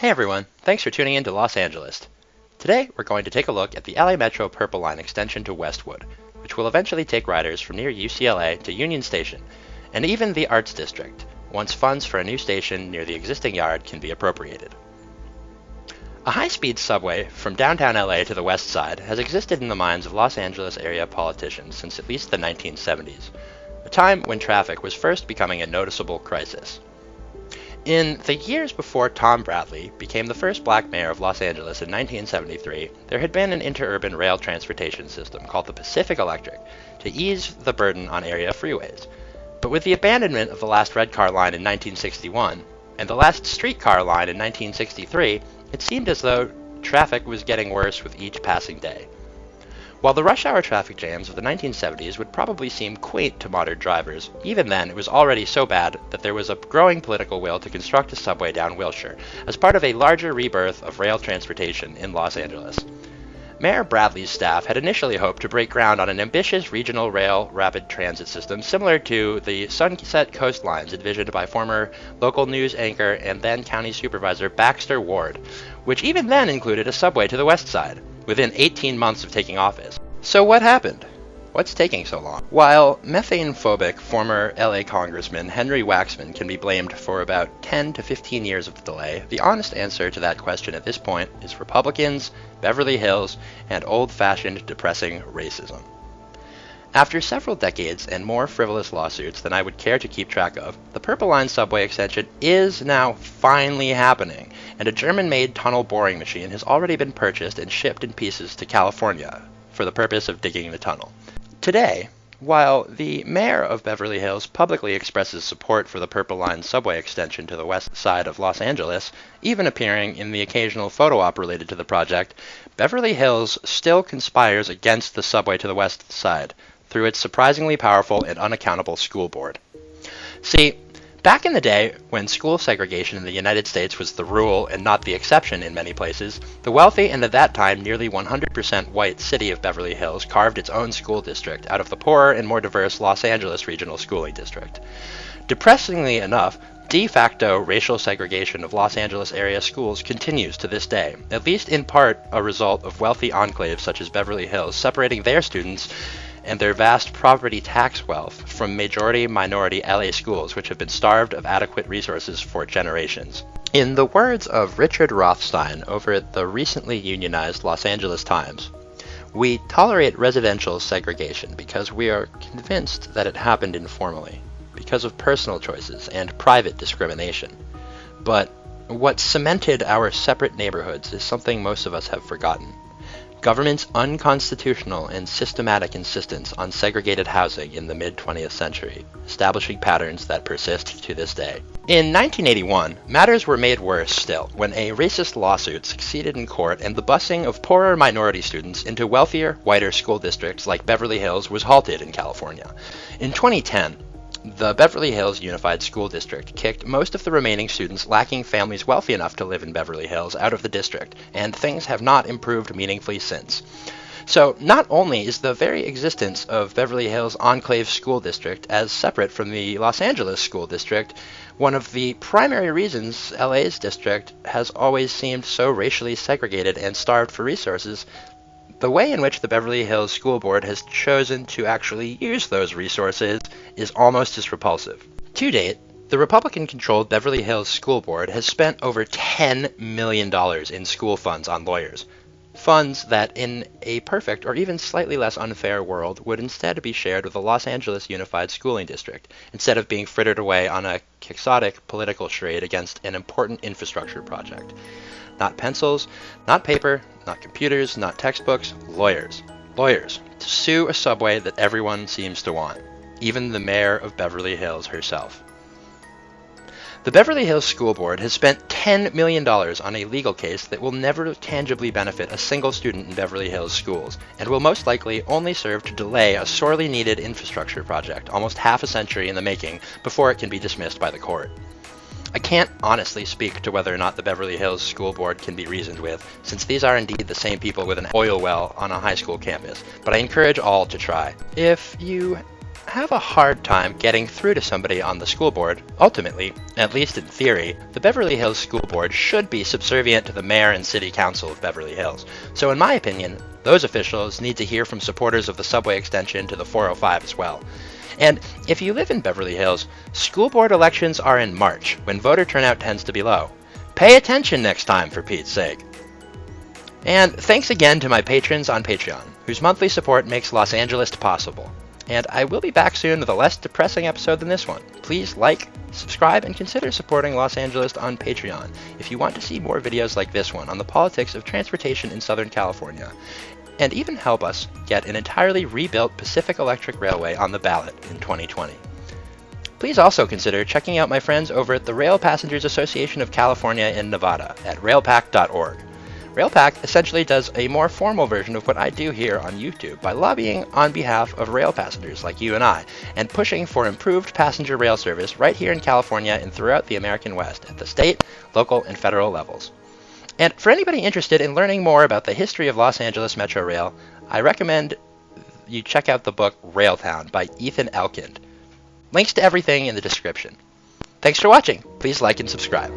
Hey everyone, thanks for tuning in to Los Angeles. Today we're going to take a look at the LA Metro Purple Line extension to Westwood, which will eventually take riders from near UCLA to Union Station, and even the Arts District, once funds for a new station near the existing yard can be appropriated. A high-speed subway from downtown LA to the west side has existed in the minds of Los Angeles area politicians since at least the 1970s, a time when traffic was first becoming a noticeable crisis. In the years before Tom Bradley became the first black mayor of Los Angeles in 1973, there had been an interurban rail transportation system called the Pacific Electric to ease the burden on area freeways. But with the abandonment of the last red car line in 1961 and the last streetcar line in 1963, it seemed as though traffic was getting worse with each passing day. While the rush hour traffic jams of the 1970s would probably seem quaint to modern drivers, even then it was already so bad that there was a growing political will to construct a subway down Wilshire as part of a larger rebirth of rail transportation in Los Angeles. Mayor Bradley's staff had initially hoped to break ground on an ambitious regional rail rapid transit system similar to the Sunset Coast Lines envisioned by former local news anchor and then county supervisor Baxter Ward, which even then included a subway to the west side, within 18 months of taking office. So what happened? What's taking so long? While methane-phobic former LA Congressman Henry Waxman can be blamed for about 10 to 15 years of the delay, the honest answer to that question at this point is Republicans, Beverly Hills, and old-fashioned depressing racism. After several decades and more frivolous lawsuits than I would care to keep track of, the Purple Line subway extension is now finally happening, and a German-made tunnel boring machine has already been purchased and shipped in pieces to California for the purpose of digging the tunnel. Today, while the mayor of Beverly Hills publicly expresses support for the Purple Line subway extension to the west side of Los Angeles, even appearing in the occasional photo op related to the project, Beverly Hills still conspires against the subway to the west side through its surprisingly powerful and unaccountable school board. See, back in the day, when school segregation in the United States was the rule and not the exception in many places, the wealthy and at that time nearly 100% white city of Beverly Hills carved its own school district out of the poorer and more diverse Los Angeles Regional Schooling District. Depressingly enough, de facto racial segregation of Los Angeles area schools continues to this day, at least in part a result of wealthy enclaves such as Beverly Hills separating their students and their vast property tax wealth from majority-minority LA schools which have been starved of adequate resources for generations. In the words of Richard Rothstein over at the recently unionized Los Angeles Times, "We tolerate residential segregation because we are convinced that it happened informally, because of personal choices and private discrimination. But what cemented our separate neighborhoods is something most of us have forgotten. Government's unconstitutional and systematic insistence on segregated housing in the mid-20th century, establishing patterns that persist to this day." In 1981, matters were made worse still when a racist lawsuit succeeded in court and the busing of poorer minority students into wealthier, whiter school districts like Beverly Hills was halted in California. In 2010, the Beverly Hills Unified School District kicked most of the remaining students lacking families wealthy enough to live in Beverly Hills out of the district, and things have not improved meaningfully since. So not only is the very existence of Beverly Hills Enclave School District as separate from the Los Angeles School District one of the primary reasons LA's district has always seemed so racially segregated and starved for resources, the way in which the Beverly Hills School Board has chosen to actually use those resources is almost as repulsive. To date, the Republican-controlled Beverly Hills School Board has spent over $10 million in school funds on lawyers. Funds that, in a perfect or even slightly less unfair world, would instead be shared with the Los Angeles Unified Schooling District, instead of being frittered away on a quixotic political charade against an important infrastructure project. Not pencils, not paper, not computers, not textbooks, lawyers. Lawyers to sue a subway that everyone seems to want, even the mayor of Beverly Hills herself. The Beverly Hills School Board has spent $10 million on a legal case that will never tangibly benefit a single student in Beverly Hills schools, and will most likely only serve to delay a sorely needed infrastructure project almost half a century in the making before it can be dismissed by the court. I can't honestly speak to whether or not the Beverly Hills School Board can be reasoned with, since these are indeed the same people with an oil well on a high school campus, but I encourage all to try. If you have a hard time getting through to somebody on the school board, ultimately, at least in theory, the Beverly Hills School Board should be subservient to the mayor and city council of Beverly Hills. So in my opinion, those officials need to hear from supporters of the subway extension to the 405 as well. And if you live in Beverly Hills, school board elections are in March, when voter turnout tends to be low. Pay attention next time, for Pete's sake. And thanks again to my patrons on Patreon, whose monthly support makes Los Angeles possible. And I will be back soon with a less depressing episode than this one. Please like, subscribe, and consider supporting Los Angeles on Patreon if you want to see more videos like this one on the politics of transportation in Southern California, and even help us get an entirely rebuilt Pacific Electric Railway on the ballot in 2020. Please also consider checking out my friends over at the Rail Passengers Association of California and Nevada at railpac.org. RailPac essentially does a more formal version of what I do here on YouTube by lobbying on behalf of rail passengers like you and I, and pushing for improved passenger rail service right here in California and throughout the American West at the state, local, and federal levels. And for anybody interested in learning more about the history of Los Angeles Metro Rail, I recommend you check out the book Railtown by Ethan Elkind. Links to everything in the description. Thanks for watching. Please like and subscribe.